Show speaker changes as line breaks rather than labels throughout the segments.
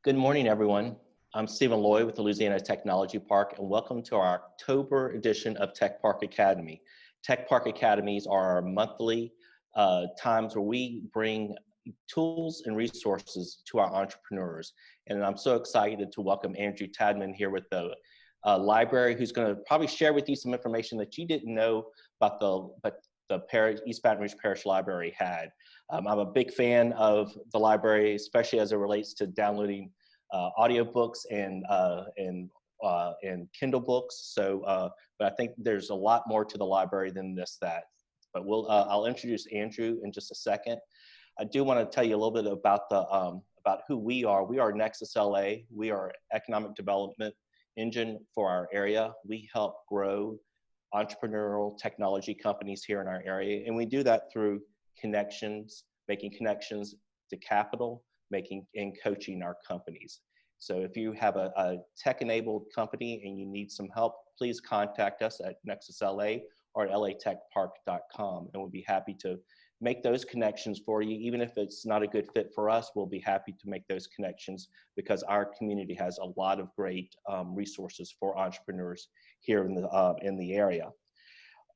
Good morning, everyone. I'm Stephen Loy with the Louisiana Technology Park, and welcome to our October edition of Tech Park Academy. Tech Park Academies are our monthly times where we bring tools and resources to our entrepreneurs. And I'm so excited to welcome Andrew Tadman here with the library, who's going to probably share with you some information that you didn't know about the Parish, East Baton Rouge Parish Library had. I'm a big fan of the library, especially as it relates to downloading audiobooks and Kindle books. So, but I think there's a lot more to the library than that. But I'll introduce Andrew in just a second. I do want to tell you a little bit about about who we are. We are Nexus LA. We are economic development engine for our area. We help grow entrepreneurial technology companies here in our area, and we do that through connections, making connections to capital, and coaching our companies. So if you have a tech-enabled company and you need some help, please contact us at Nexus LA or at latechpark.com, and we'll be happy to make those connections for you. Even if it's not a good fit for us, we'll be happy to make those connections because our community has a lot of great resources for entrepreneurs here in the area.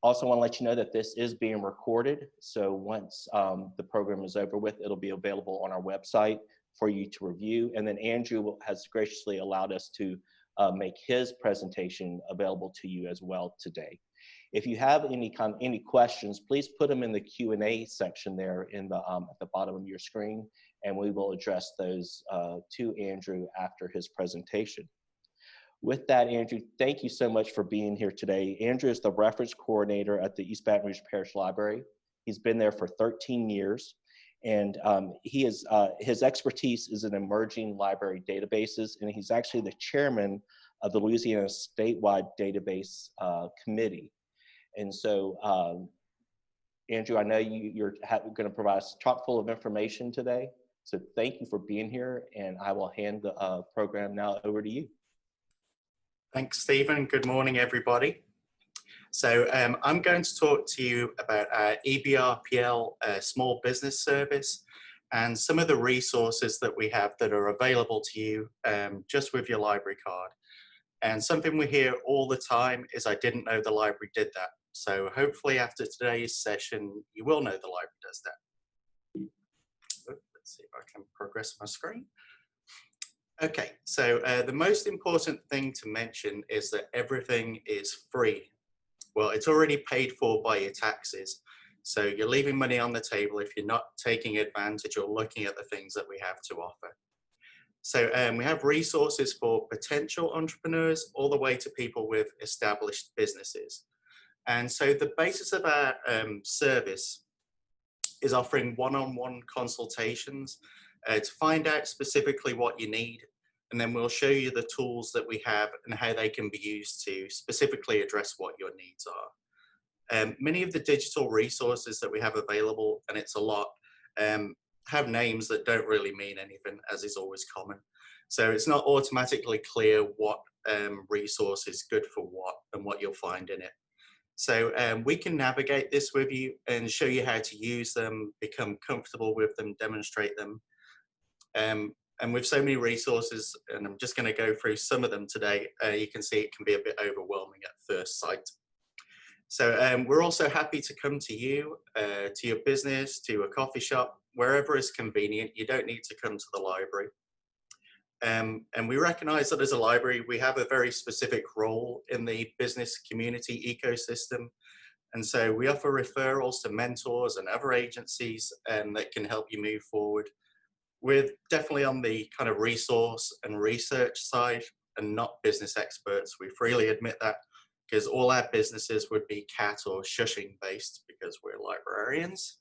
Also want to let you know that this is being recorded. So once the program is over with, it'll be available on our website for you to review. And then Andrew has graciously allowed us to make his presentation available to you as well today. If you have any questions, please put them in the Q&A section there at the bottom of your screen, and we will address those to Andrew after his presentation. With that, Andrew, thank you so much for being here today. Andrew is the reference coordinator at the East Baton Rouge Parish Library. He's been there for 13 years, and his expertise is in emerging library databases, and he's actually the chairman of the Louisiana Statewide Database Committee. And so, Andrew, I know you're going to provide us chock full of information today. So thank you for being here, and I will hand the program now over to you.
Thanks, Stephen. Good morning, everybody. So I'm going to talk to you about our EBRPL small business service and some of the resources that we have that are available to you just with your library card. And something we hear all the time is, I didn't know the library did that. So hopefully after today's session, you will know the library does that. Let's see if I can progress my screen. Okay, so the most important thing to mention is that everything is free. Well, it's already paid for by your taxes. So you're leaving money on the table if you're not taking advantage or looking at the things that we have to offer. So we have resources for potential entrepreneurs all the way to people with established businesses. And so the basis of our service is offering one-on-one consultations to find out specifically what you need. And then we'll show you the tools that we have and how they can be used to specifically address what your needs are. Many of the digital resources that we have available, and it's a lot, have names that don't really mean anything, as is always common. So it's not automatically clear what resource is good for what and what you'll find in it. So we can navigate this with you and show you how to use them, become comfortable with them, demonstrate them. And with so many resources, and I'm just going to go through some of them today, you can see it can be a bit overwhelming at first sight. So we're also happy to come to you, to your business, to a coffee shop, wherever is convenient. You don't need to come to the library. And we recognize that as a library, we have a very specific role in the business community ecosystem. And so we offer referrals to mentors and other agencies that can help you move forward. We're definitely on the kind of resource and research side and not business experts. We freely admit that, because all our businesses would be cat or shushing based because we're librarians.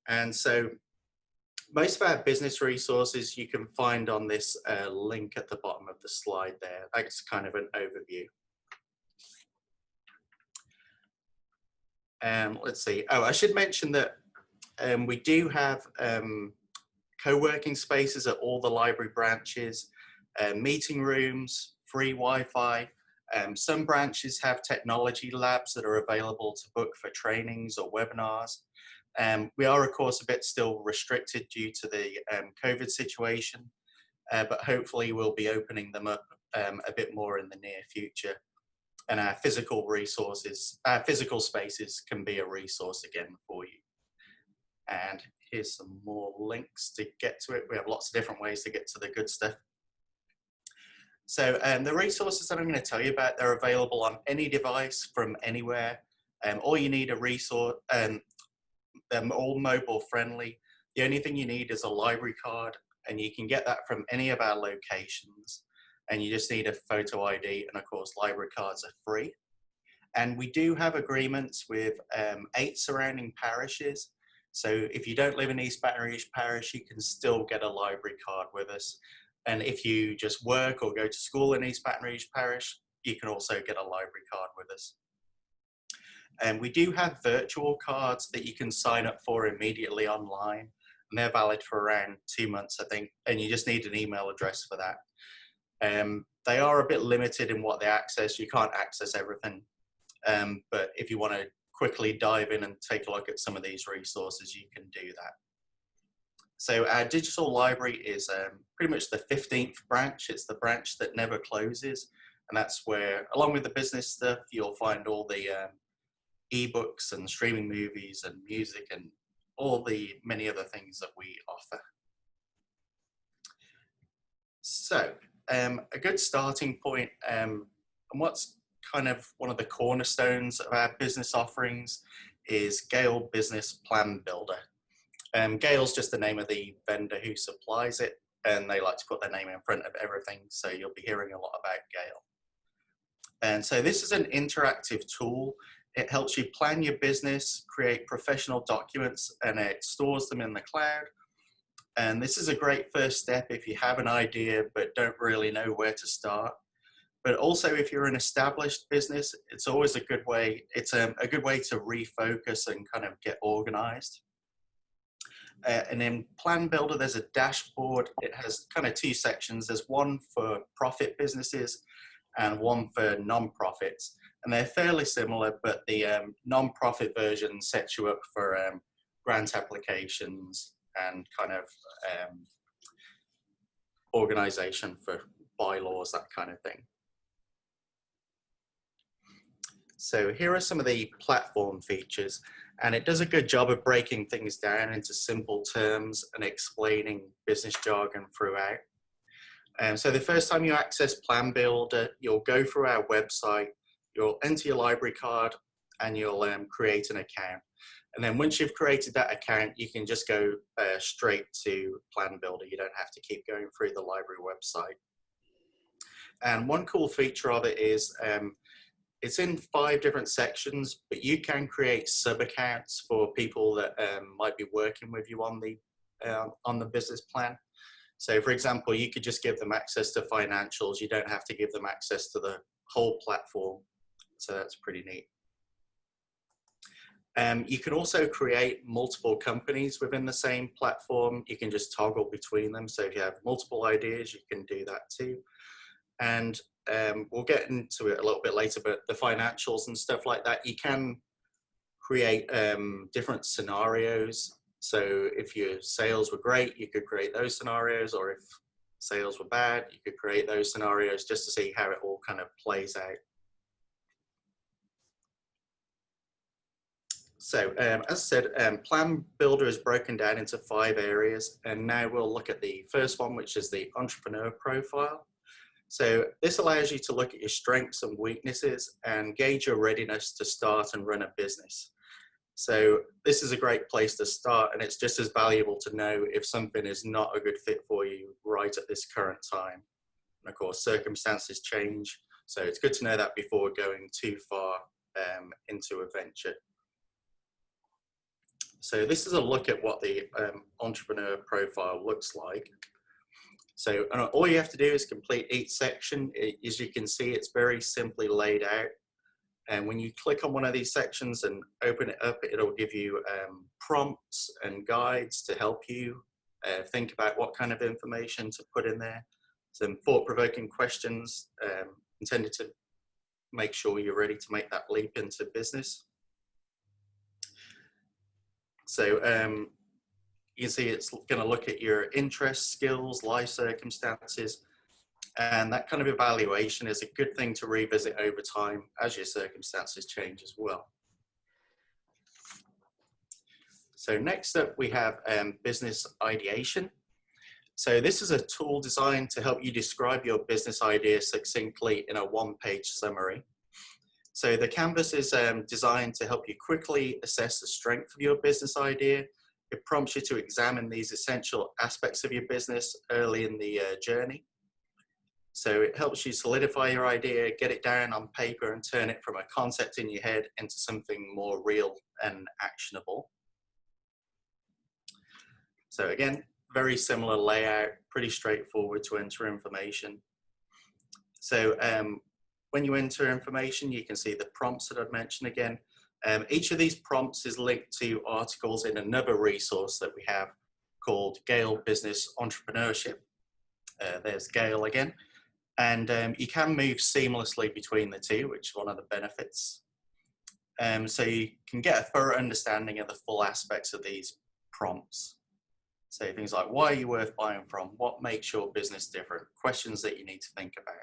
And so most of our business resources you can find on this link at the bottom of the slide there. That's kind of an overview. Let's see. Oh, I should mention that we do have co-working spaces at all the library branches, meeting rooms, free Wi-Fi. Some branches have technology labs that are available to book for trainings or webinars. We are, of course, a bit still restricted due to the COVID situation. but hopefully we'll be opening them up a bit more in the near future. And our physical resources, our physical spaces can be a resource again for you. And here's some more links to get to it. We have lots of different ways to get to the good stuff. So the resources that I'm going to tell you about, they're available on any device from anywhere. All you need a resource, they're all mobile friendly. The only thing you need is a library card, and you can get that from any of our locations. And you just need a photo ID, and of course, library cards are free. And we do have agreements with 8 surrounding parishes. So if you don't live in East Baton Rouge Parish, you can still get a library card with us. And if you just work or go to school in East Baton Rouge Parish, you can also get a library card with us. And we do have virtual cards that you can sign up for immediately online. And they're valid for around 2 months, I think. And you just need an email address for that. They are a bit limited in what they access. You can't access everything. But if you want to quickly dive in and take a look at some of these resources, you can do that. So our digital library is pretty much the 15th branch. It's the branch that never closes. And that's where, along with the business stuff, you'll find all the ebooks and streaming movies and music and all the many other things that we offer. So a good starting point, and what's kind of one of the cornerstones of our business offerings is Gale Business Plan Builder. Gale's just the name of the vendor who supplies it, and they like to put their name in front of everything, so you'll be hearing a lot about Gale. And so this is an interactive tool. It helps you plan your business, create professional documents, and it stores them in the cloud. And this is a great first step if you have an idea but don't really know where to start. But also, if you're an established business, it's always a good way. It's a good way to refocus and kind of get organized. And in Plan Builder, there's a dashboard. It has kind of 2 sections. There's one for profit businesses and one for non-profits. And they're fairly similar, but the non-profit version sets you up for grant applications and kind of organization for bylaws, that kind of thing. So here are some of the platform features, and it does a good job of breaking things down into simple terms and explaining business jargon throughout. So the first time you access Plan Builder, you'll go through our website, you'll enter your library card, and you'll create an account. And then once you've created that account, you can just go straight to Plan Builder. You don't have to keep going through the library website. And one cool feature of it is it's in 5 different sections, but you can create sub-accounts for people that might be working with you on the business plan. So for example, you could just give them access to financials. You don't have to give them access to the whole platform. So that's pretty neat. You can also create multiple companies within the same platform. You can just toggle between them. So if you have multiple ideas, you can do that too. And we'll get into it a little bit later, but the financials and stuff like that, you can create different scenarios. So if your sales were great, you could create those scenarios, or if sales were bad, you could create those scenarios just to see how it all kind of plays out. So as I said, Plan Builder is broken down into 5 areas, and now we'll look at the first one, which is the entrepreneur profile. So this allows you to look at your strengths and weaknesses and gauge your readiness to start and run a business. So this is a great place to start, and it's just as valuable to know if something is not a good fit for you right at this current time. And of course, circumstances change, so it's good to know that before going too far into a venture. So this is a look at what the entrepreneur profile looks like. So all you have to do is complete each section. As you can see, it's very simply laid out. And when you click on one of these sections and open it up, it'll give you prompts and guides to help you think about what kind of information to put in there. Some thought-provoking questions intended to make sure you're ready to make that leap into business. So You can see it's going to look at your interests, skills, life circumstances, and that kind of evaluation is a good thing to revisit over time as your circumstances change as well. So next up we have business ideation. So this is a tool designed to help you describe your business idea succinctly in a one-page summary. So the canvas is designed to help you quickly assess the strength of your business idea. It prompts you to examine these essential aspects of your business early in the journey. So it helps you solidify your idea, get it down on paper, and turn it from a concept in your head into something more real and actionable. So again, very similar layout, pretty straightforward to enter information. So when you enter information, you can see the prompts that I've mentioned again. Each of these prompts is linked to articles in another resource that we have called Gale Business Entrepreneurship. There's Gale again. And you can move seamlessly between the two, which is one of the benefits. So you can get a thorough understanding of the full aspects of these prompts. So things like, why are you worth buying from? What makes your business different? Questions that you need to think about.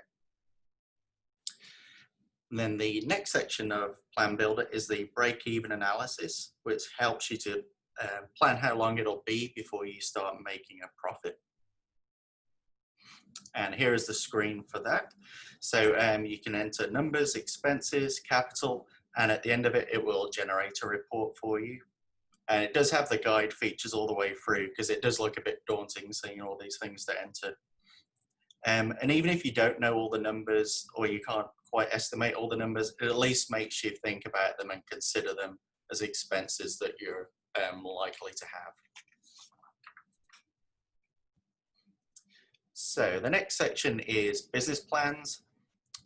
And then the next section of Plan Builder is the break-even analysis, which helps you to plan how long it'll be before you start making a profit. And here is the screen for that. So you can enter numbers, expenses, capital, and at the end of it, it will generate a report for you. And it does have the guide features all the way through because it does look a bit daunting seeing all these things to enter. And even if you don't know all the numbers or you can't quite estimate all the numbers, it at least makes you think about them and consider them as expenses that you're likely to have. So the next section is business plans.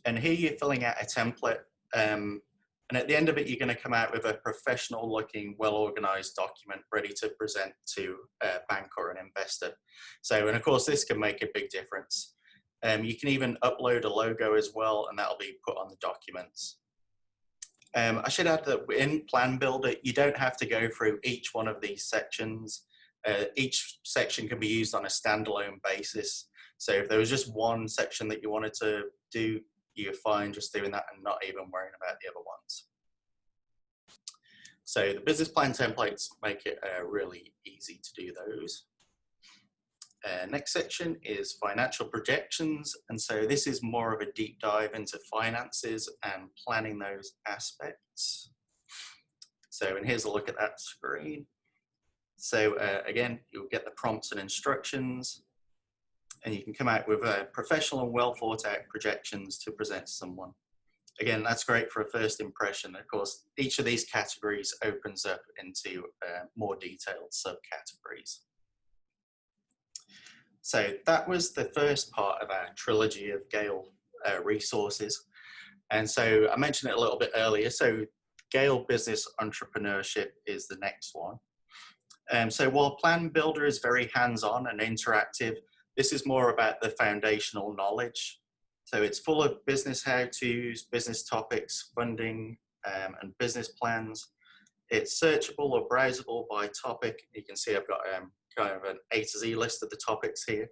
And here you're filling out a template. And at the end of it, you're going to come out with a professional looking, well-organized document ready to present to a bank or an investor. So, and of course, this can make a big difference. You can even upload a logo as well, and that'll be put on the documents. I should add that in Plan Builder, you don't have to go through each one of these sections. Each section can be used on a standalone basis. So if there was just one section that you wanted to do, you're fine just doing that and not even worrying about the other ones. So the business plan templates make it really easy to do those. Next section is financial projections. And so this is more of a deep dive into finances and planning those aspects. So, and here's a look at that screen. So again, you'll get the prompts and instructions, and you can come out with professional and well thought out projections to present to someone. Again, that's great for a first impression. Of course, each of these categories opens up into more detailed subcategories. So that was the first part of our trilogy of Gale resources. And so I mentioned it a little bit earlier. So Gale Business Entrepreneurship is the next one. So while Plan Builder is very hands-on and interactive, this is more about the foundational knowledge. So it's full of business how-tos, business topics, funding, and business plans. It's searchable or browsable by topic. You can see I've got kind of an A to Z list of the topics here.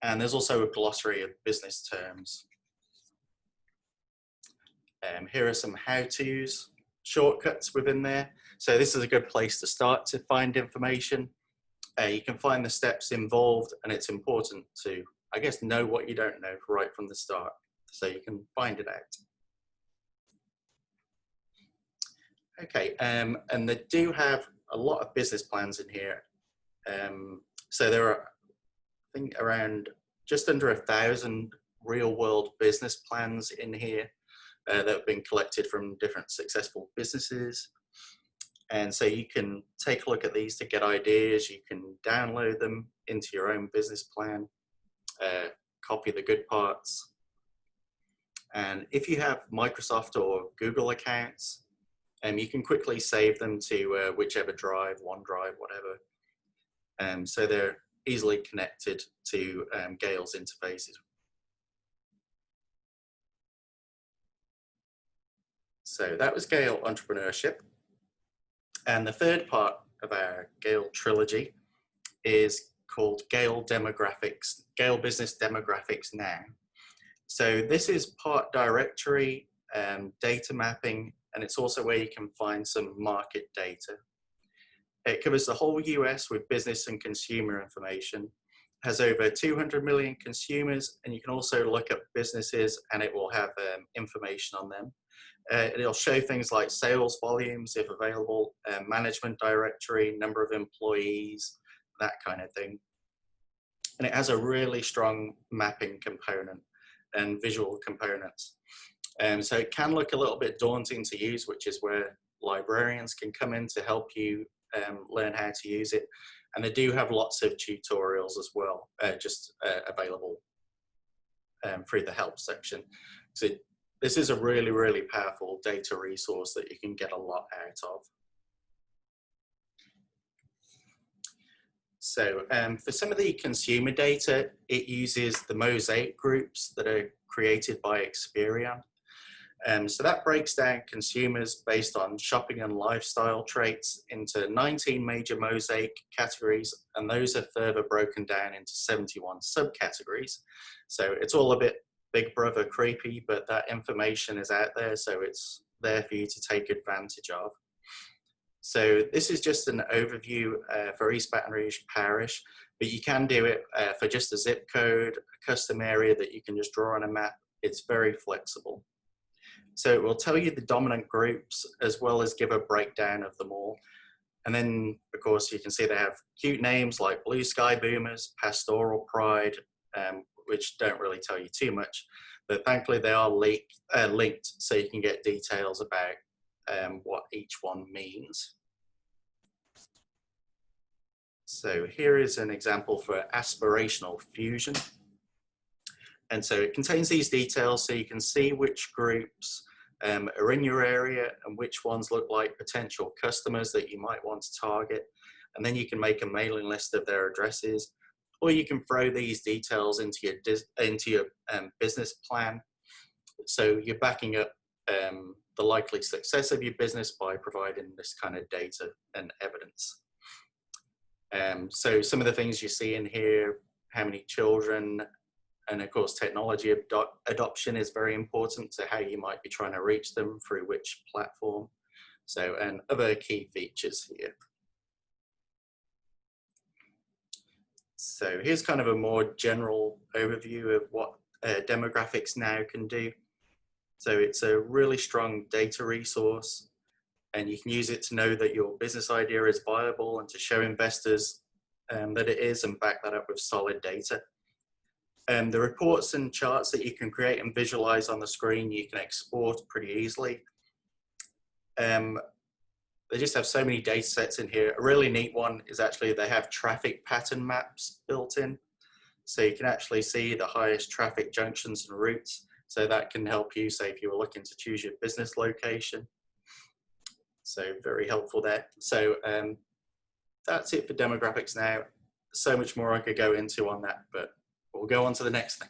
And there's also a glossary of business terms. Here are some how-tos, shortcuts within there. So this is a good place to start to find information. You can find the steps involved, and it's important to, I guess, know what you don't know right from the start, so you can find it out. Okay, and they do have a lot of business plans in here. So there are, I think, around just under 1,000 real-world business plans in here that have been collected from different successful businesses. And so you can take a look at these to get ideas. You can download them into your own business plan, copy the good parts. And if you have Microsoft or Google accounts, you can quickly save them to whichever drive, OneDrive, whatever. So they're easily connected to Gale's interfaces. So that was Gale Entrepreneurship. And the third part of our Gale trilogy is called Gale Demographics, Gale Business Demographics Now. So this is part directory, data mapping, and it's also where you can find some market data. It covers the whole US with business and consumer information, has over 200 million consumers, and you can also look at businesses and it will have information on them. It'll show things like sales volumes, if available, management directory, number of employees, that kind of thing. And it has a really strong mapping component and visual components. So it can look a little bit daunting to use, which is where librarians can come in to help you learn how to use it. And they do have lots of tutorials as well, available through the help section. So this is a really, really powerful data resource that you can get a lot out of. So for some of the consumer data, it uses the mosaic groups that are created by Experian. So that breaks down consumers based on shopping and lifestyle traits into 19 major mosaic categories, and those are further broken down into 71 subcategories. So it's all a bit Big Brother creepy, but that information is out there, so it's there for you to take advantage of. So this is just an overview for East Baton Rouge Parish, but you can do it for just a zip code, a custom area that you can just draw on a map. It's very flexible. So it will tell you the dominant groups as well as give a breakdown of them all. And then, of course, you can see they have cute names like Blue Sky Boomers, Pastoral Pride, which don't really tell you too much. But thankfully, they are linked so you can get details about what each one means. So here is an example for aspirational fusion. And so it contains these details so you can see which groups are in your area and which ones look like potential customers that you might want to target. And then you can make a mailing list of their addresses, or you can throw these details into your business plan. So you're backing up the likely success of your business by providing this kind of data and evidence. So some of the things you see in here, how many children, and of course technology adoption is very important to how you might be trying to reach them through which platform. So, and other key features here. So here's kind of a more general overview of what Demographics Now can do. So it's a really strong data resource, and you can use it to know that your business idea is viable and to show investors that it is, and back that up with solid data. The reports and charts that you can create and visualize on the screen, you can export pretty easily. They just have so many data sets in here. A really neat one is actually they have traffic pattern maps built in. So you can actually see the highest traffic junctions and routes. So that can help you, say, if you were looking to choose your business location. So very helpful there. So that's it for Demographics Now. So much more I could go into on that, but we'll go on to the next thing.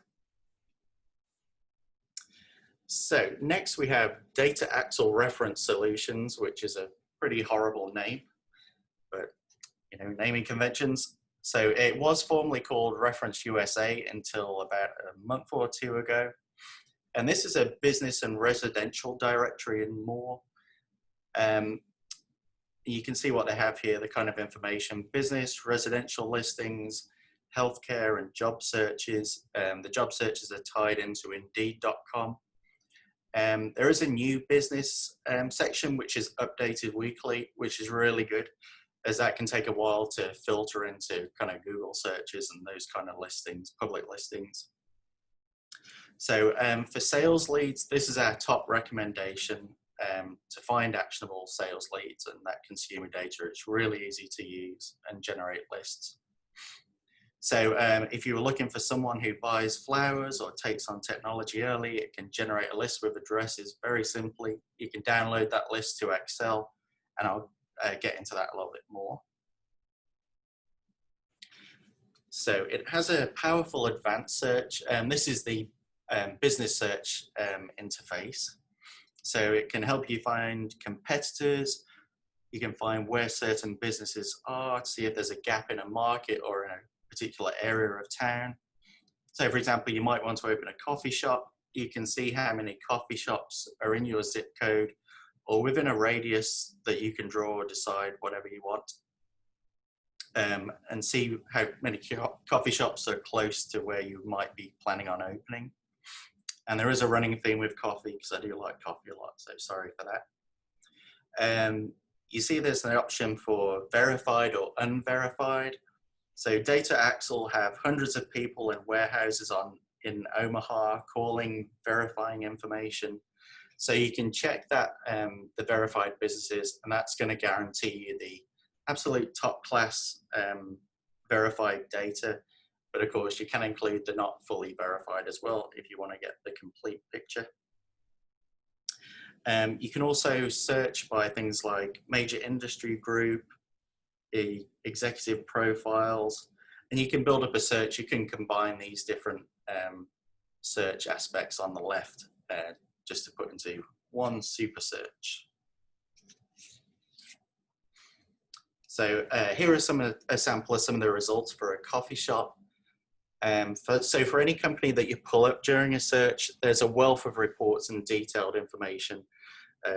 So next we have Data Axle Reference Solutions, which is a pretty horrible name, but you know, naming conventions. So it was formerly called Reference USA until about a month or two ago. And this is a business and residential directory and more. You can see what they have here, the kind of information: business, residential listings, healthcare, and job searches. The job searches are tied into Indeed.com. There is a new business section which is updated weekly, which is really good, as that can take a while to filter into kind of Google searches and those kind of listings, public listings. So for sales leads, this is our top recommendation to find actionable sales leads and that consumer data. It's really easy to use and generate lists. So if you were looking for someone who buys flowers or takes on technology early, it can generate a list with addresses very simply. You can download that list to Excel, and I'll get into that a little bit more. So it has a powerful advanced search, and this is the business search interface. So it can help you find competitors. You can find where certain businesses are to see if there's a gap in a market or in a particular area of town. So for example, you might want to open a coffee shop. You can see how many coffee shops are in your zip code or within a radius that you can draw or decide whatever you want. And see how many coffee shops are close to where you might be planning on opening. And there is a running theme with coffee because I do like coffee a lot, so sorry for that. You see there's an option for verified or unverified. So Data Axle have hundreds of people in warehouses in Omaha calling, verifying information. So you can check that the verified businesses, and that's going to guarantee you the absolute top class verified data. But of course, you can include the not fully verified as well if you want to get the complete picture. You can also search by things like major industry group, executive profiles, and you can build up a search. You can combine these different search aspects on the left just to put into one super search. So here are a sample of some of the results for a coffee shop. So for any company that you pull up during a search, there's a wealth of reports and detailed information.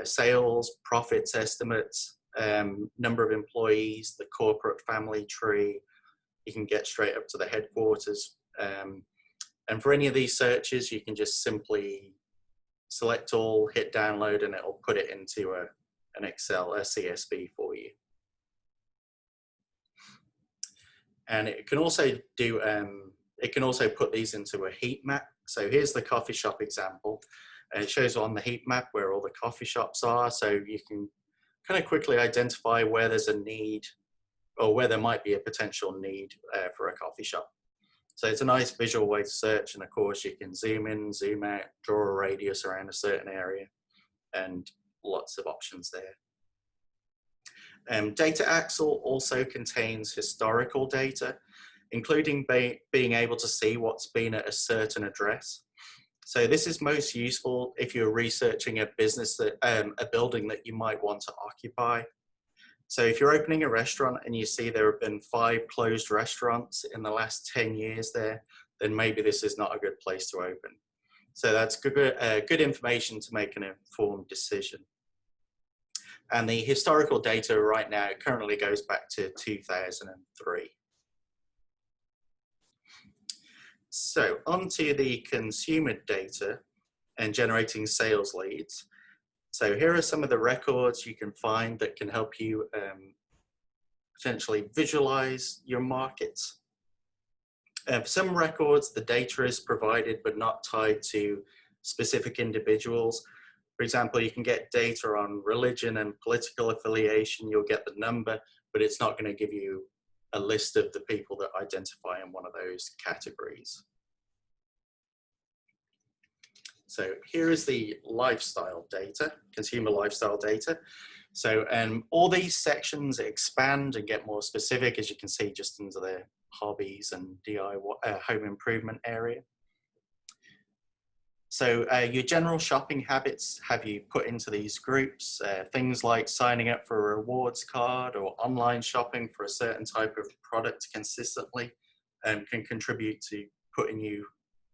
Sales, profits estimates, number of employees, the corporate family tree. You can get straight up to the headquarters. And for any of these searches, you can just simply select all, hit download, and it'll put it into an Excel, a CSV for you. And it can also do, it can also put these into a heat map. So here's the coffee shop example. And it shows on the heat map where all the coffee shops are. So you can kind of quickly identify where there's a need or where there might be a potential need for a coffee shop. So it's a nice visual way to search. And of course you can zoom in, zoom out, draw a radius around a certain area, and lots of options there. Data Axle also contains historical data, including being able to see what's been at a certain address. So this is most useful if you're researching a business that, a building that you might want to occupy. So if you're opening a restaurant and you see there have been 5 closed restaurants in the last 10 years there, then maybe this is not a good place to open. So that's good information to make an informed decision. And the historical data right now currently goes back to 2003. So onto the consumer data and generating sales leads. So here are some of the records you can find that can help you potentially visualize your markets. For some records, the data is provided but not tied to specific individuals. For example, you can get data on religion and political affiliation. You'll get the number, but it's not going to give you a list of the people that identify in one of those categories. So here is the lifestyle data, consumer lifestyle data. So all these sections expand and get more specific, as you can see, just into the hobbies and DIY home improvement area. So your general shopping habits have you put into these groups. Things like signing up for a rewards card or online shopping for a certain type of product consistently can contribute to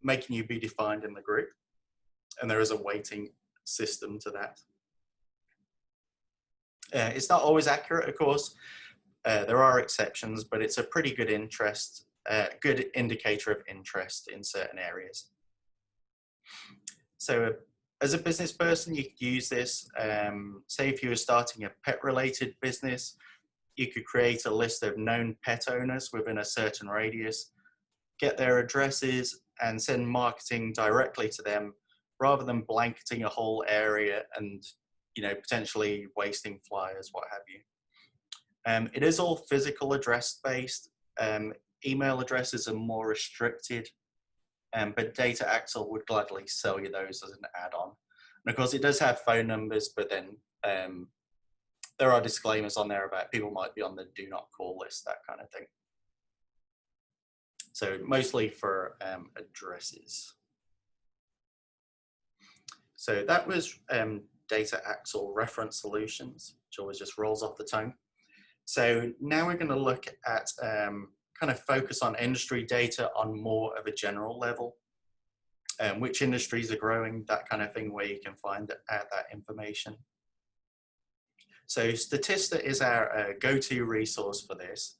making you be defined in the group. And there is a weighting system to that. It's not always accurate, of course. There are exceptions, but it's a pretty good good indicator of interest in certain areas. So as a business person, you could use this. Say if you were starting a pet-related business, you could create a list of known pet owners within a certain radius, get their addresses, and send marketing directly to them rather than blanketing a whole area and potentially wasting flyers, what have you. It is all physical address based. Email addresses are more restricted. But Data Axle would gladly sell you those as an add-on. And of course, it does have phone numbers, but then there are disclaimers on there about people might be on the do not call list, that kind of thing. So mostly for addresses. So that was Data Axle Reference Solutions. which always just rolls off the tongue. So now we're going to look at kind of focus on industry data on more of a general level. Which industries are growing, that kind of thing, where you can find out that information. So Statista is our go-to resource for this,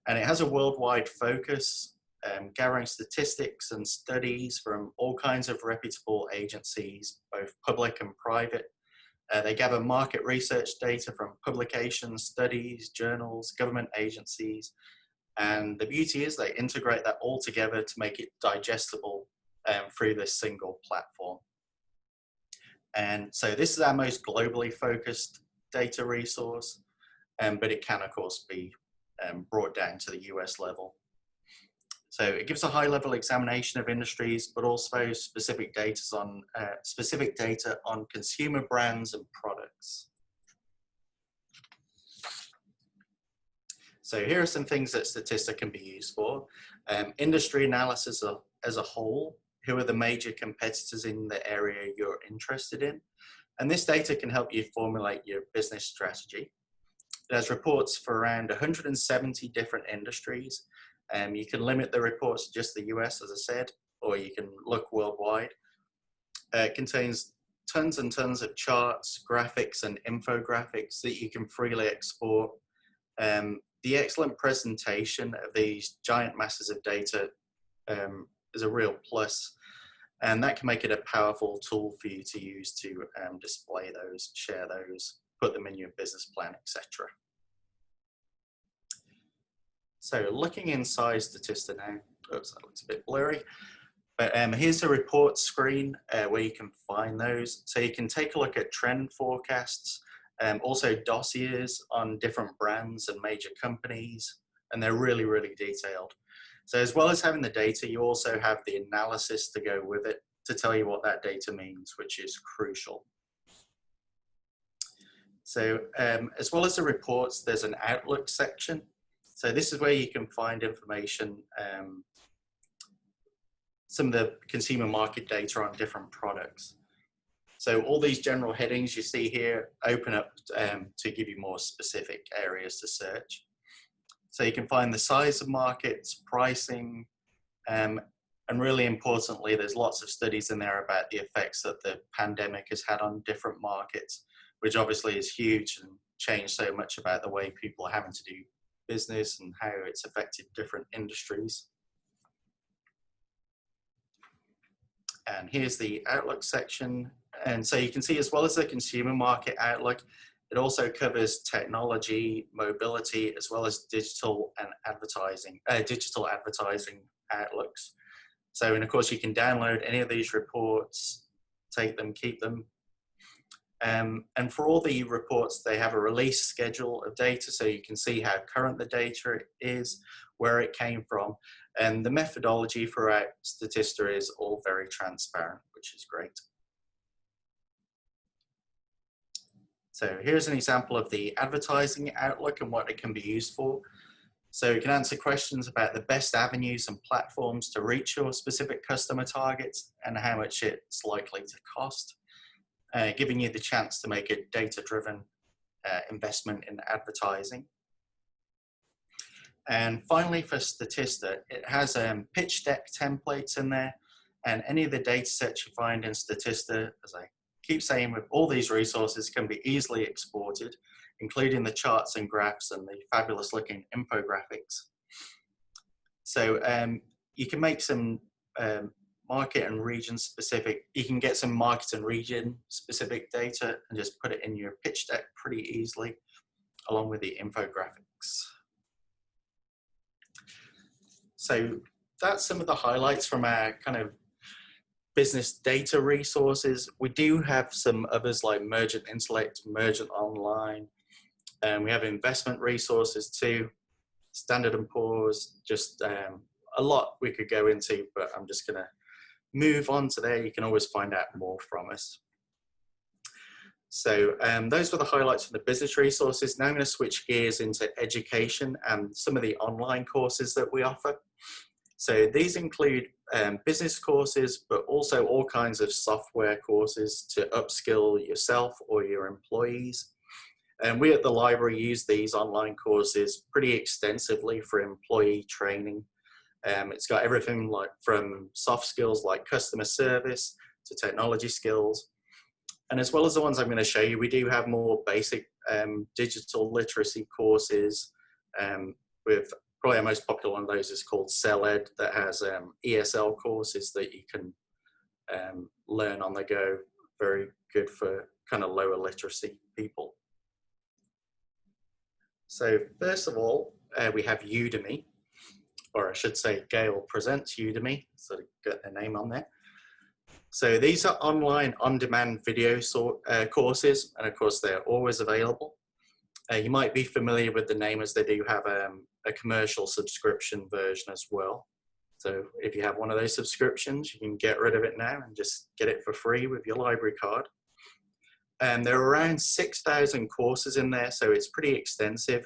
and it has a worldwide focus, gathering statistics and studies from all kinds of reputable agencies, both public and private. They gather market research data from publications, studies, journals, government agencies, and the beauty is they integrate that all together to make it digestible through this single platform. And so this is our most globally focused data resource, but it can of course be brought down to the US level. So it gives a high level examination of industries, but also specific data on consumer brands and products. So here are some things that Statista can be used for. Industry analysis as a whole. Who are the major competitors in the area you're interested in? And this data can help you formulate your business strategy. It has reports for around 170 different industries. You can limit the reports to just the US, as I said, or you can look worldwide. It contains tons and tons of charts, graphics, and infographics that you can freely export. The excellent presentation of these giant masses of data is a real plus, and that can make it a powerful tool for you to use to display those, share those, put them in your business plan, etc. So looking inside Statista now, oops, that looks a bit blurry, but here's the report screen where you can find those. So you can take a look at trend forecasts, also dossiers on different brands and major companies, and they're really, really detailed. So as well as having the data, you also have the analysis to go with it to tell you what that data means, which is crucial. So as well as the reports, there's an Outlook section. So this is where you can find information, some of the consumer market data on different products. So all these general headings you see here open up to give you more specific areas to search. So you can find the size of markets, pricing, and really importantly, there's lots of studies in there about the effects that the pandemic has had on different markets, which obviously is huge and changed so much about the way people are having to do business and how it's affected different industries. And here's the Outlook section. And so you can see, as well as the consumer market outlook, it also covers technology, mobility, as well as digital and advertising, digital advertising outlooks. So, and of course, you can download any of these reports, take them, keep them. And for all the reports, they have a release schedule of data, so you can see how current the data is, where it came from, and the methodology for our Statista is all very transparent, which is great. So here's an example of the advertising outlook and what it can be used for. So you can answer questions about the best avenues and platforms to reach your specific customer targets and how much it's likely to cost, giving you the chance to make a data-driven investment in advertising. And finally, for Statista, it has pitch deck templates in there, and any of the data sets you find in Statista, as I keep saying, with all these resources, can be easily exported, including the charts and graphs and the fabulous looking infographics. So you can make some market and region specific, you can get some market and region specific data and just put it in your pitch deck pretty easily, along with the infographics. So that's some of the highlights from our kind of business data resources. We do have some others like Mergent Intellect, Mergent Online, and we have investment resources too, Standard & Poor's, just a lot we could go into, but I'm just gonna move on to there. You can always find out more from us. So those were the highlights from the business resources. Now I'm gonna switch gears into education and some of the online courses that we offer. So these include business courses, but also all kinds of software courses to upskill yourself or your employees. And we at the library use these online courses pretty extensively for employee training. It's got everything like from soft skills like customer service to technology skills. And as well as the ones I'm going to show you, we do have more basic digital literacy courses. With probably our most popular one of those is called CellEd, that has ESL courses that you can learn on the go. Very good for kind of lower literacy people. So first of all, we have Udemy, or I should say Gale Presents Udemy, so got their name on there. So these are online on-demand video courses, and of course they're always available. You might be familiar with the name, as they do have a commercial subscription version as well. So if you have one of those subscriptions, you can get rid of it now and just get it for free with your library card. And there are around 6,000 courses in there, so it's pretty extensive.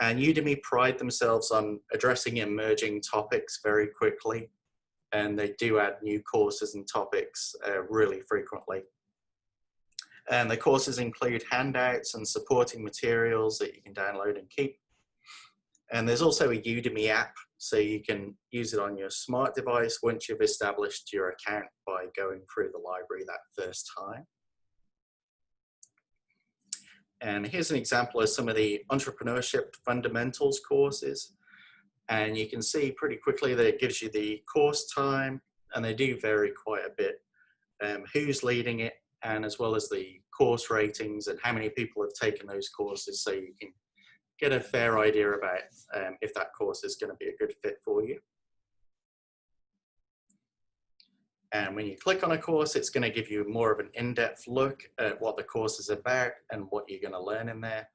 And Udemy pride themselves on addressing emerging topics very quickly. And they do add new courses and topics really frequently. And the courses include handouts and supporting materials that you can download and keep. And there's also a Udemy app, so you can use it on your smart device once you've established your account by going through the library that first time. And here's an example of some of the entrepreneurship fundamentals courses. And you can see pretty quickly that it gives you the course time, and they do vary quite a bit, who's leading it, and as well as the course ratings and how many people have taken those courses, so you can get a fair idea about if that course is going to be a good fit for you. And when you click on a course, it's going to give you more of an in-depth look at what the course is about and what you're going to learn in there.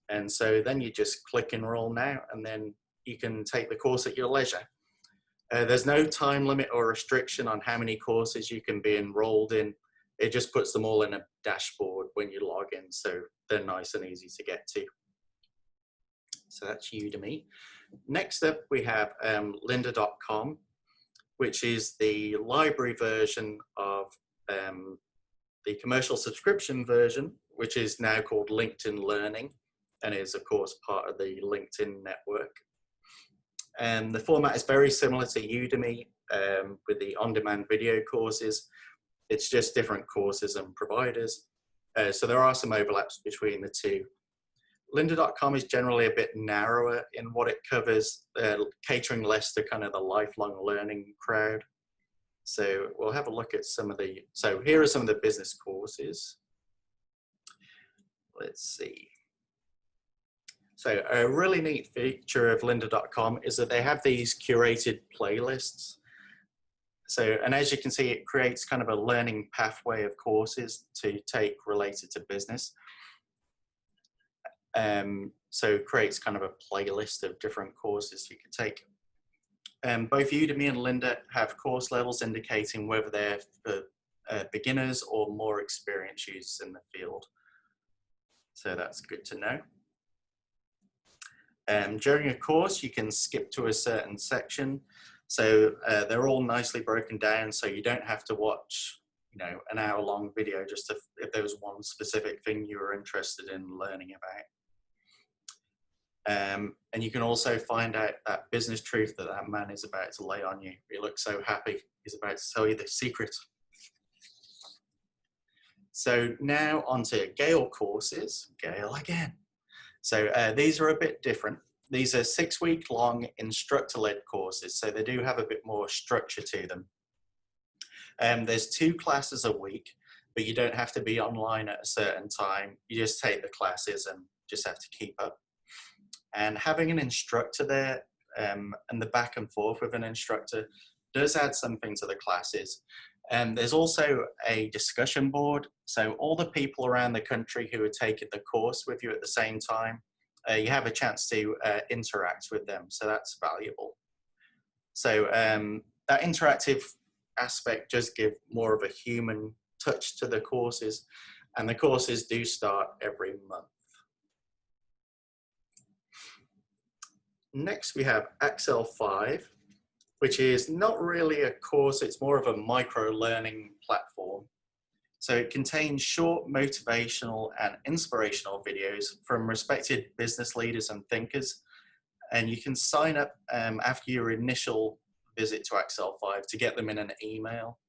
And so then you just click enroll now, and then you can take the course at your leisure. There's no time limit or restriction on how many courses you can be enrolled in. It just puts them all in a dashboard when you log in, so they're nice and easy to get to. So that's Udemy. Next up, we have lynda.com, which is the library version of the commercial subscription version, which is now called LinkedIn Learning, and is of course part of the LinkedIn network. And the format is very similar to Udemy with the on-demand video courses. It's just different courses and providers. So there are some overlaps between the two. Lynda.com is generally a bit narrower in what it covers, catering less to kind of the lifelong learning crowd. So we'll have a look at some of the, so here are some of the business courses. Let's see. So a really neat feature of lynda.com is that they have these curated playlists. So, and as you can see, it creates kind of a learning pathway of courses to take related to business. So it creates kind of a playlist of different courses you can take. Both Udemy and Lynda have course levels indicating whether they're for beginners or more experienced users in the field. So that's good to know. During a course, you can skip to a certain section. So they're all nicely broken down, so you don't have to watch, you know, an hour-long video just if there was one specific thing you were interested in learning about. And you can also find out that business truth that that man is about to lay on you. He looks so happy. He's about to tell you the secret. So now onto Gale courses. Gale again. So these are a bit different. These are 6-week-long instructor-led courses, so they do have a bit more structure to them. There's 2 classes a week, but you don't have to be online at a certain time. You just take the classes and just have to keep up. And having an instructor there and the back and forth with an instructor does add something to the classes. There's also a discussion board. So all the people around the country who are taking the course with you at the same time, you have a chance to interact with them. So that's valuable. So that interactive aspect does give more of a human touch to the courses. And the courses do start every month. Next, we have Excel 5, which is not really a course, it's more of a micro-learning platform. So it contains short motivational and inspirational videos from respected business leaders and thinkers. And you can sign up after your initial visit to Excel 5 to get them in an email.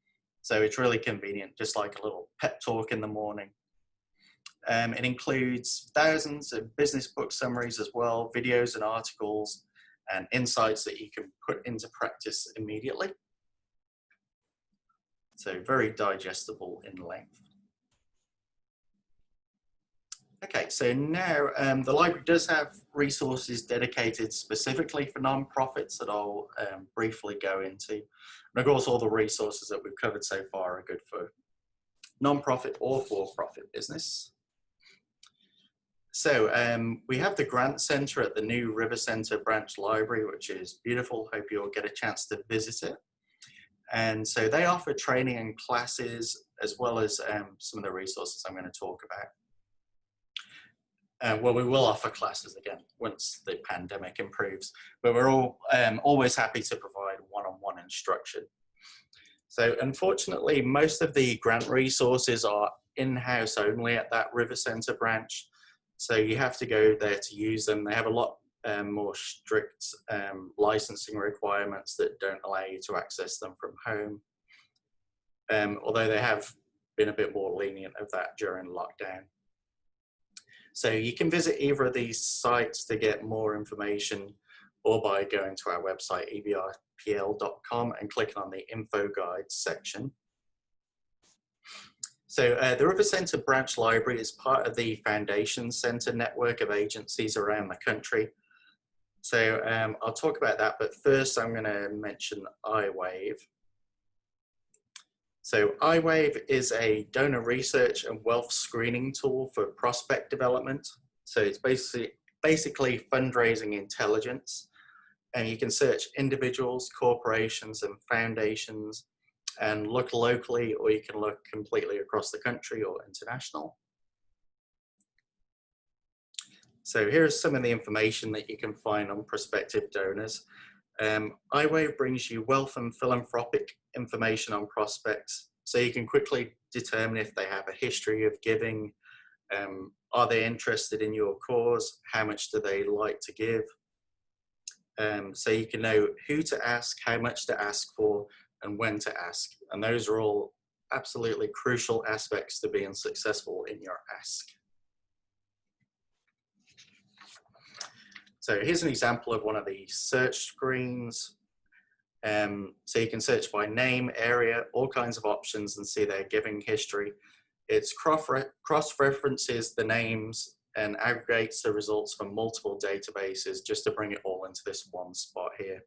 So it's really convenient, just like a little pep talk in the morning. It includes thousands of business book summaries as well, videos and articles, and insights that you can put into practice immediately. So very digestible in length. Okay, so now the library does have resources dedicated specifically for nonprofits that I'll briefly go into. And of course, all the resources that we've covered so far are good for nonprofit or for-profit business. So we have the Grant Center at the new River Center Branch Library, which is beautiful. Hope you'll get a chance to visit it. And so they offer training and classes, as well as some of the resources I'm going to talk about. Well, we will offer classes again once the pandemic improves, but we're all always happy to provide one-on-one instruction. So unfortunately, most of the grant resources are in-house only at that River Center branch. So you have to go there to use them. They have a lot more strict licensing requirements that don't allow you to access them from home. Although they have been a bit more lenient of that during lockdown. So you can visit either of these sites to get more information, or by going to our website, ebrpl.com, and clicking on the info guides section. So the River Center Branch Library is part of the Foundation Center network of agencies around the country. So I'll talk about that, but first I'm going to mention iWave. So iWave is a donor research and wealth screening tool for prospect development. So it's basically fundraising intelligence, and you can search individuals, corporations, and foundations, and look locally, or you can look completely across the country or international. So here's some of the information that you can find on prospective donors. iWave brings you wealth and philanthropic information on prospects, so you can quickly determine if they have a history of giving, are they interested in your cause, how much do they like to give. So you can know who to ask, how much to ask for, and when to ask. And those are all absolutely crucial aspects to being successful in your ask. So here's an example of one of the search screens. So you can search by name, area, all kinds of options, and see their giving history. It's cross-references the names and aggregates the results from multiple databases just to bring it all into this one spot here,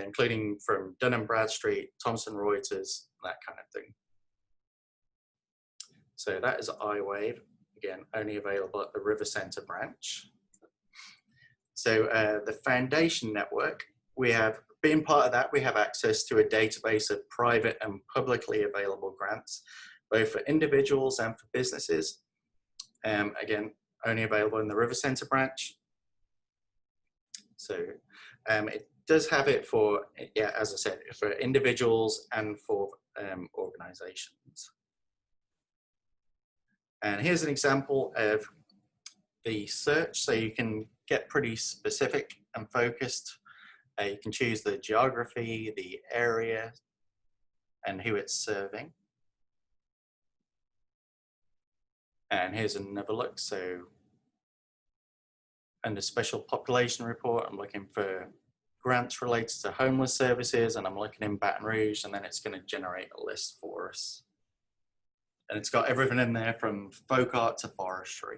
including from Dun & Bradstreet, Thomson Reuters, that kind of thing. So that is iWave, again, only available at the River Center branch. So the Foundation Network, being part of that, we have access to a database of private and publicly available grants, both for individuals and for businesses. Again, only available in the River Center branch. So it does have it for, yeah, as I said, for individuals and for organizations. And here's an example of the search. So you can get pretty specific and focused. You can choose the geography, the area, and who it's serving. And here's another look. So under special population report, I'm looking for grants related to homeless services, and I'm looking in Baton Rouge, and then it's going to generate a list for us. And it's got everything in there from folk art to forestry.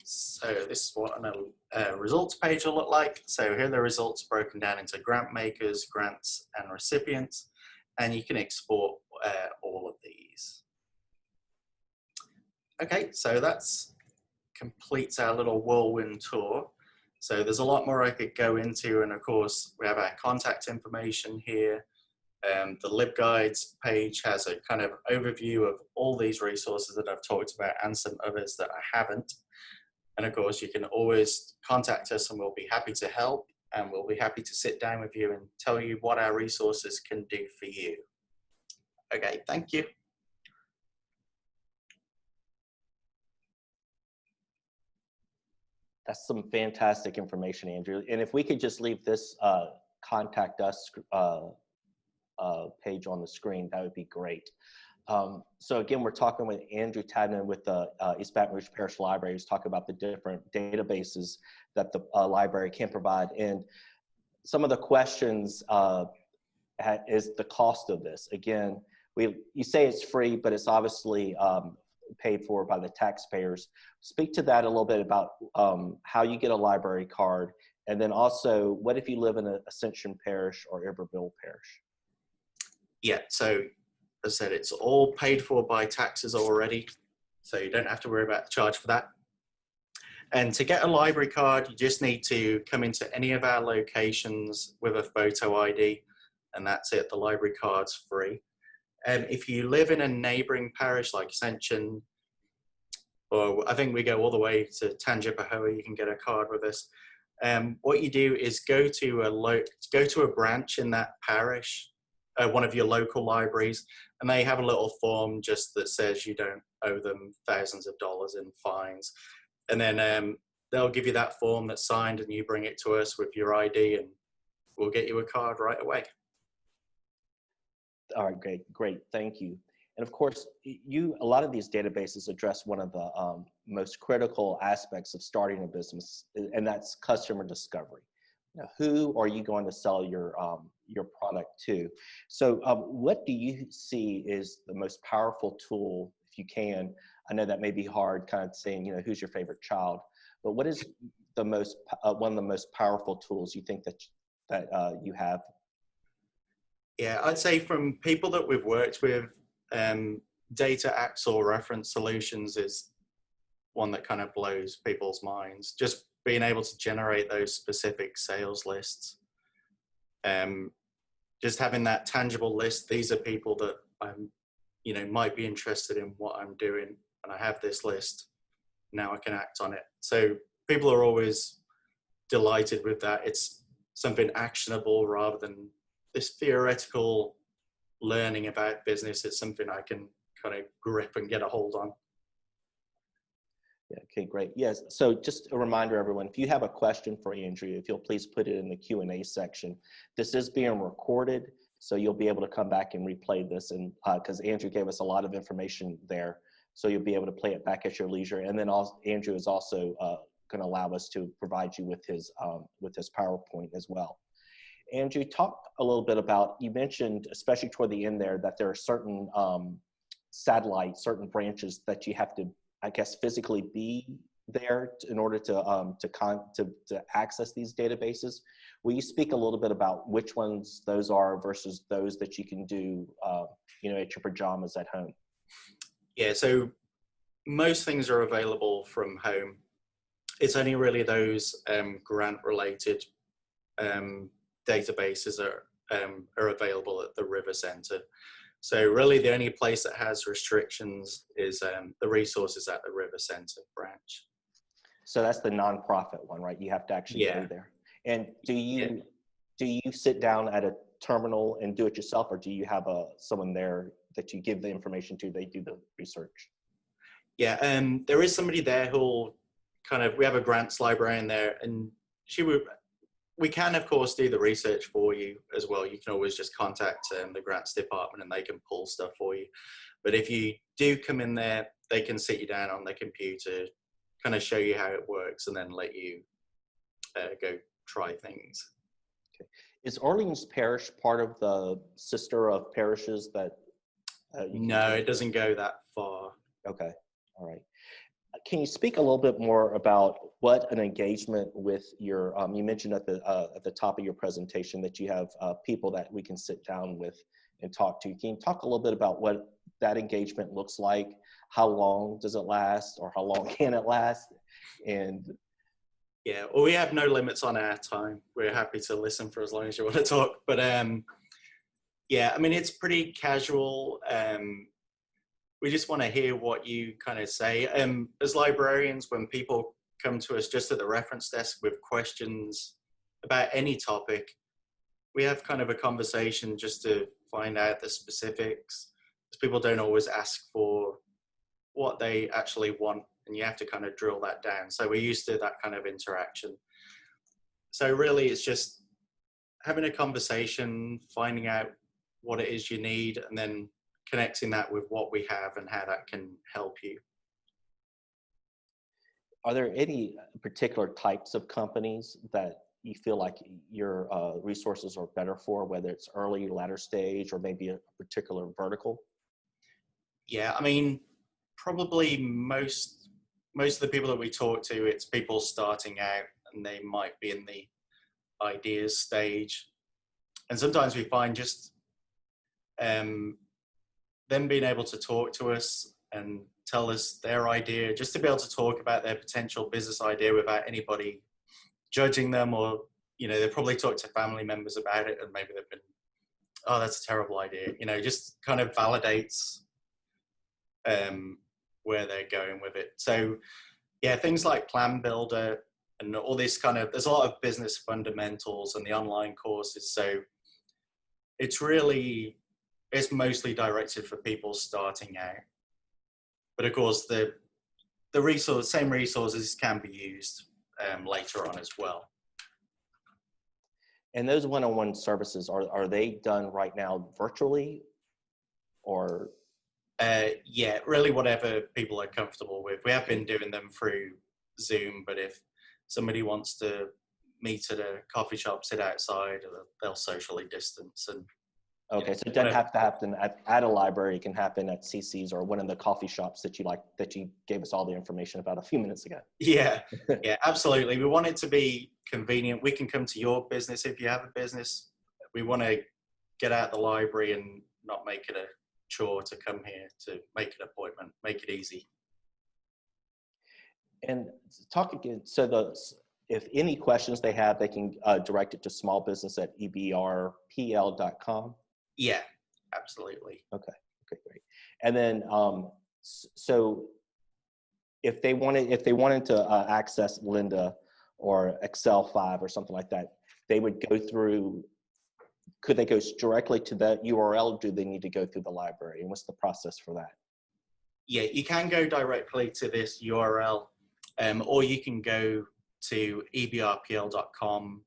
So this is what a results page will look like. So here are the results broken down into grant makers, grants, and recipients, and you can export all of these. Okay, so that's completes our little whirlwind tour. So there's a lot more I could go into, and of course we have our contact information here. The LibGuides page has a kind of overview of all these resources that I've talked about and some others that I haven't. And of course you can always contact us and we'll be happy to help, and we'll be happy to sit down with you and tell you what our resources can do for you. Okay, thank you.
That's some fantastic information, Andrew. And if we could just leave this contact us page on the screen, that would be great. So again, we're talking with Andrew Tadman with the East Baton Rouge Parish Library, who's talking about the different databases that the library can provide. And some of the questions is the cost of this. Again, you say it's free, but it's obviously paid for by the taxpayers. Speak to that a little bit about how you get a library card, and then also, what if you live in Ascension Parish or Iberville Parish?
Yeah, so as I said, it's all paid for by taxes already, so you don't have to worry about the charge for that. And to get a library card, you just need to come into any of our locations with a photo ID, and that's it. The library card's free. If you live in a neighboring parish like Ascension, or I think we go all the way to Tangipahoa, you can get a card with us. What you do is go to a branch in that parish, one of your local libraries, and they have a little form just that says you don't owe them thousands of dollars in fines. And then they'll give you that form that's signed, and you bring it to us with your ID, and we'll get you a card right away.
All right, great, thank you. And of course, a lot of these databases address one of the most critical aspects of starting a business, and that's customer discovery. Now, who are you going to sell your product to? So what do you see is the most powerful tool, if you can? I know that may be hard, kind of saying, who's your favorite child, but what is the most one of the most powerful tools you think that you have?
Yeah, I'd say from people that we've worked with, data axle reference solutions is one that kind of blows people's minds. Just being able to generate those specific sales lists, just having that tangible list. These are people that I'm, might be interested in what I'm doing, and I have this list. Now I can act on it. So people are always delighted with that. It's something actionable rather than this theoretical learning about business. It's something I can kind of grip and get a hold on.
Yeah, okay, great. Yes, so just a reminder, everyone, if you have a question for Andrew, if you'll please put it in the Q&A section. This is being recorded, so you'll be able to come back and replay this, and because Andrew gave us a lot of information there, so you'll be able to play it back at your leisure. And then Andrew is also going to allow us to provide you with his PowerPoint as well. Andrew, talk a little bit about, you mentioned, especially toward the end there, that there are certain satellites, certain branches that you have to, I guess, physically be there in order to access these databases. Will you speak a little bit about which ones those are versus those that you can do, at your pajamas at home?
Yeah, so most things are available from home. It's only really those grant-related databases are available at the River Center. So really the only place that has restrictions is the resources at the River Center branch.
So that's the nonprofit one, right? You have to actually go there. And do you sit down at a terminal and do it yourself, or do you have someone there that you give the information to, they do the research?
Yeah, there is somebody there who'll we have a grants librarian there, and we can, of course, do the research for you as well. You can always just contact the grants department and they can pull stuff for you. But if you do come in there, they can sit you down on the computer, kind of show you how it works, and then let you go try things.
Okay. Is Orleans Parish part of the sister of parishes that
No, it doesn't go that far.
Okay, all right. Can you speak a little bit more about what an engagement with your, you mentioned at the top of your presentation that you have people that we can sit down with and talk to. Can you talk a little bit about what that engagement looks like? How long does it last, or how long can it last? And
yeah, well, we have no limits on our time. We're happy to listen for as long as you want to talk. But yeah, I mean, it's pretty casual. We just want to hear what you kind of say. As librarians, when people come to us just at the reference desk with questions about any topic, we have kind of a conversation just to find out the specifics. People don't always ask for what they actually want, and you have to kind of drill that down. So we're used to that kind of interaction. So really it's just having a conversation, finding out what it is you need, and then connecting that with what we have and how that can help you.
Are there any particular types of companies that you feel like your resources are better for, whether it's early, latter stage, or maybe a particular vertical?
Yeah, I mean, probably most of the people that we talk to, it's people starting out and they might be in the ideas stage. And sometimes we find just them being able to talk to us and tell us their idea, just to be able to talk about their potential business idea without anybody judging them, or, you know, they probably talk to family members about it and maybe they've been, oh, that's a terrible idea. You know, just kind of validates where they're going with it. So yeah, things like Plan Builder and all this kind of, there's a lot of business fundamentals and the online courses. So it's mostly directed for people starting out. But of course, the same resources can be used later on as well.
And those one-on-one services, are they done right now virtually, or?
Yeah, really whatever people are comfortable with. We have been doing them through Zoom, but if somebody wants to meet at a coffee shop, sit outside, they'll socially distance. And
okay, so it doesn't have to happen at a library. It can happen at CC's or one of the coffee shops that you gave us all the information about a few minutes ago.
Yeah, yeah, absolutely. We want it to be convenient. We can come to your business if you have a business. We want to get out the library and not make it a chore to come here to make an appointment, make it easy.
And talk again, so if any questions they have, they can direct it to smallbusiness@ebrpl.com.
Yeah, absolutely.
Okay, great. And then, so if they wanted to access Lynda or Excel 5 or something like that, they would go through. Could they go directly to that URL? Or do they need to go through the library? And what's the process for that?
Yeah, you can go directly to this URL, or you can go to ebrpl.com,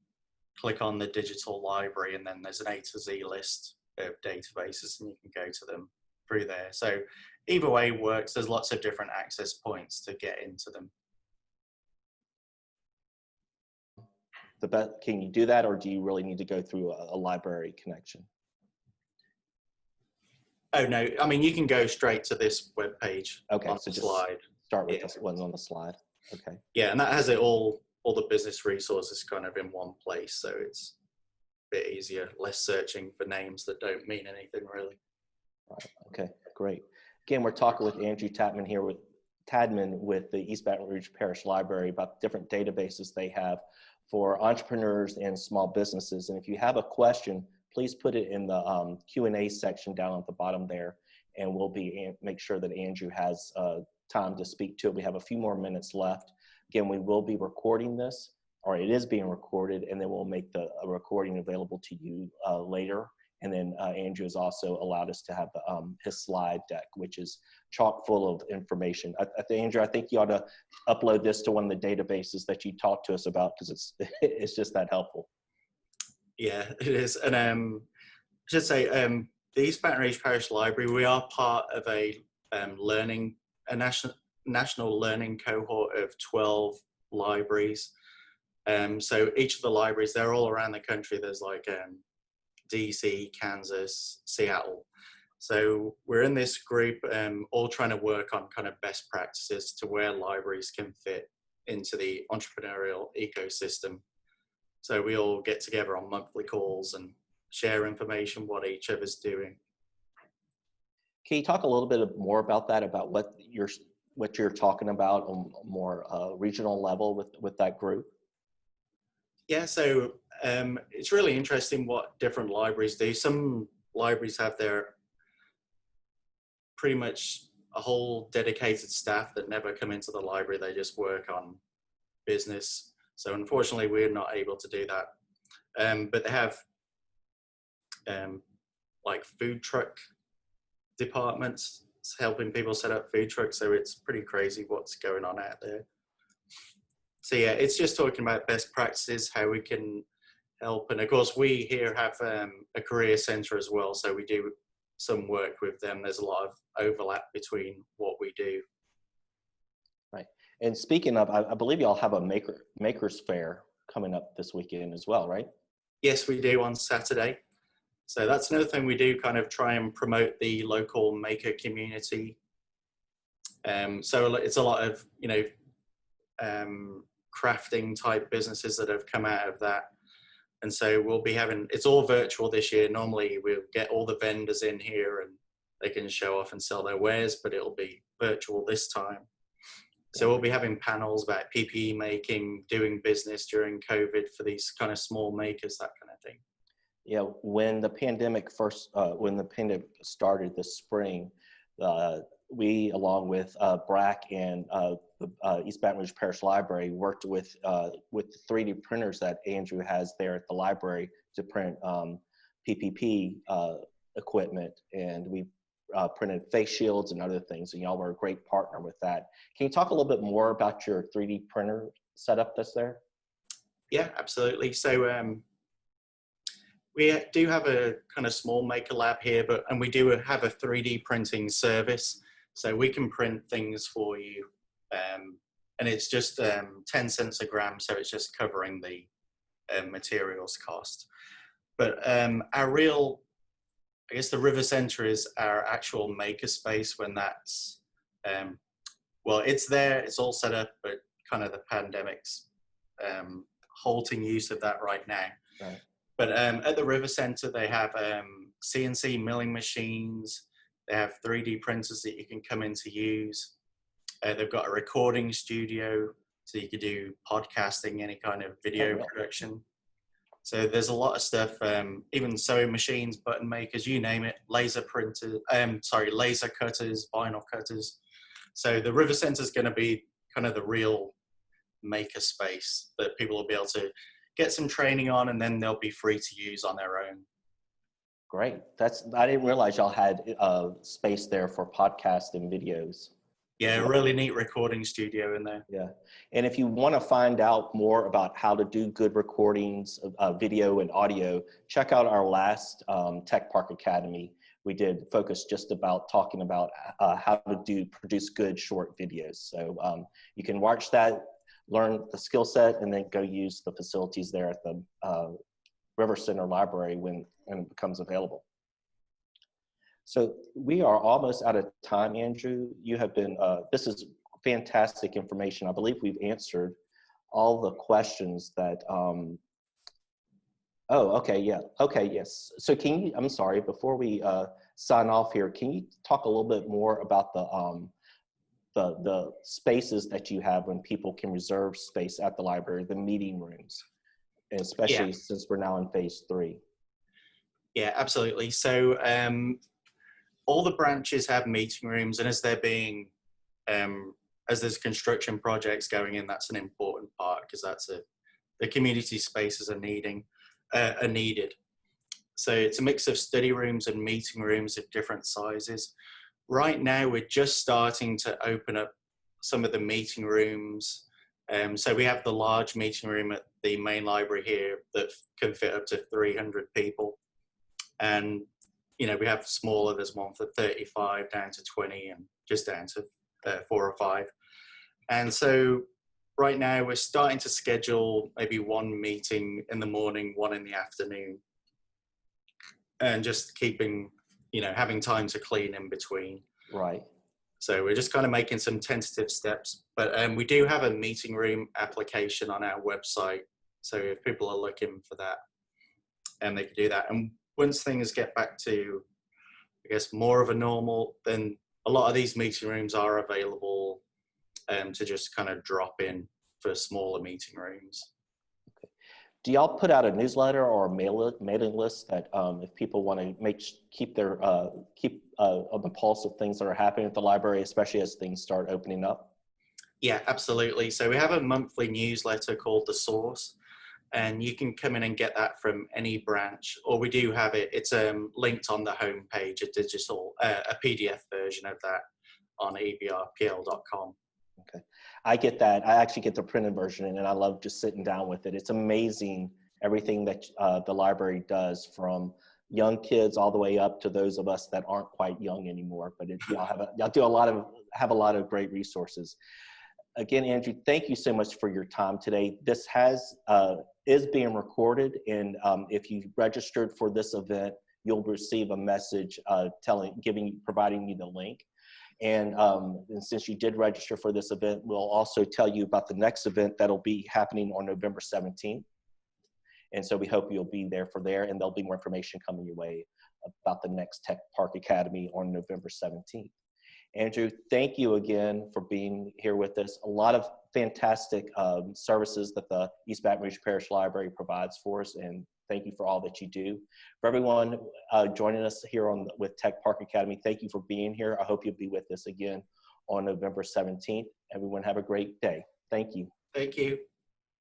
click on the digital library, and then there's an A to Z list of databases, and you can go to them through there. So either way works. There's lots of different access points to get into them.
Can you do that, or do you really need to go through a library connection?
Oh no, I mean, you can go straight to this web page.
Okay,
on
so
the
just
slide.
Start with this one on the slide. Okay.
Yeah, and that has it all the business resources kind of in one place, so it's a bit easier, less searching for names that don't mean anything really.
Right. Okay, great. Again, we're talking with Andrew Tadman here with the East Baton Rouge Parish Library about different databases they have for entrepreneurs and small businesses. And if you have a question, please put it in the Q&A section down at the bottom there, and we'll make sure that Andrew has time to speak to it. We have a few more minutes left. Again, we will be recording this, or it is being recorded, and then we'll make the recording available to you later. And then Andrew has also allowed us to have his slide deck, which is chock full of information. Andrew, I think you ought to upload this to one of the databases that you talked to us about, because it's just that helpful.
Yeah, it is. And I should say, the East Baton Rouge Parish Library, we are part of a national learning cohort of 12 libraries. So each of the libraries, they're all around the country. There's like DC, Kansas, Seattle. So we're in this group all trying to work on kind of best practices to where libraries can fit into the entrepreneurial ecosystem. So we all get together on monthly calls and share information, what each other's doing.
Can you talk a little bit more about that, about what you're talking about on a more regional level with that group?
Yeah, so it's really interesting what different libraries do. Some libraries have their pretty much a whole dedicated staff that never come into the library. They just work on business. So unfortunately, we're not able to do that. But they have like food truck departments helping people set up food trucks. So it's pretty crazy what's going on out there. So yeah, it's just talking about best practices, how we can help. And of course, we here have a career center as well. So we do some work with them. There's a lot of overlap between what we do.
Right. And speaking of, I believe y'all have a makers fair coming up this weekend as well, right?
Yes, we do on Saturday. So that's another thing we do, kind of try and promote the local maker community. So it's a lot of, crafting type businesses that have come out of that. And so we'll be having, it's all virtual this year. Normally we'll get all the vendors in here and they can show off and sell their wares, but it'll be virtual this time. So we'll be having panels about PPE making, doing business during COVID for these kind of small makers, that kind of thing.
Yeah, when the pandemic started this spring, we, along with BRAC and the East Baton Rouge Parish Library, worked with the 3D printers that Andrew has there at the library to print PPP equipment, and we printed face shields and other things, and y'all were a great partner with that. Can you talk a little bit more about your 3D printer setup that's there?
Yeah, absolutely. So we do have a kind of small maker lab here, and we do have a 3D printing service. So we can print things for you, and it's just 10 cents a gram, so it's just covering the materials cost. But our real, I guess the River Center is our actual maker space when that's, well, it's there, it's all set up, but kind of the pandemic's halting use of that right now.
Right.
But at the River Center, they have CNC milling machines. They have 3D printers that you can come in to use. They've got a recording studio, so you could do podcasting, any kind of video production. So there's a lot of stuff, even sewing machines, button makers, you name it, laser printers, laser cutters, vinyl cutters. So the River Center is going to be kind of the real maker space that people will be able to get some training on, and then they'll be free to use on their own.
Great. I didn't realize y'all had space there for podcasts and videos.
Yeah, a really neat recording studio in there.
Yeah. And if you want to find out more about how to do good recordings of video and audio, check out our last Tech Park Academy. We did focus just about talking about how to produce good short videos. So you can watch that, learn the skill set, and then go use the facilities there at the River Center Library when it becomes available. So we are almost out of time, Andrew. You have been, this is fantastic information. I believe we've answered all the questions that, oh, okay, yeah, okay, yes. So can you, I'm sorry, before we sign off here, can you talk a little bit more about the spaces that you have when people can reserve space at the library, the meeting rooms, especially since we're now in phase 3?
Yeah, absolutely. So all the branches have meeting rooms, and as they're being, as there's construction projects going in, that's an important part, because that's the community spaces are needed. So it's a mix of study rooms and meeting rooms of different sizes. Right now, we're just starting to open up some of the meeting rooms. So we have the large meeting room at the main library here that can fit up to 300 people. And, we have smaller, there's one for 35 down to 20 and just down to 4 or 5. And so right now we're starting to schedule maybe one meeting in the morning, one in the afternoon, and just keeping, having time to clean in between.
Right.
So we're just kind of making some tentative steps, but we do have a meeting room application on our website. So if people are looking for that, and they can do that. And once things get back to, I guess, more of a normal, then a lot of these meeting rooms are available to just kind of drop in for smaller meeting rooms.
Okay. Do y'all put out a newsletter or a mailing list that if people want to keep on the pulse of things that are happening at the library, especially as things start opening up?
Yeah, absolutely. So we have a monthly newsletter called The Source, and you can come in and get that from any branch, or we do have it. It's linked on the homepage, a PDF version of that on ebrpl.com.
Okay, I get that. I actually get the printed version, and I love just sitting down with it. It's amazing everything that the library does, from young kids all the way up to those of us that aren't quite young anymore. But y'all have a lot of great resources. Again, Andrew, thank you so much for your time today. This is being recorded, and if you registered for this event, you'll receive a message providing you the link. And since you did register for this event, we'll also tell you about the next event that'll be happening on November 17th. And so we hope you'll be there, and there'll be more information coming your way about the next Tech Park Academy on November 17th. Andrew, thank you again for being here with us. A lot of fantastic services that the East Baton Rouge Parish Library provides for us, and thank you for all that you do. For everyone joining us here with Tech Park Academy, thank you for being here. I hope you'll be with us again on November 17th. Everyone have a great day. Thank you.
Thank you.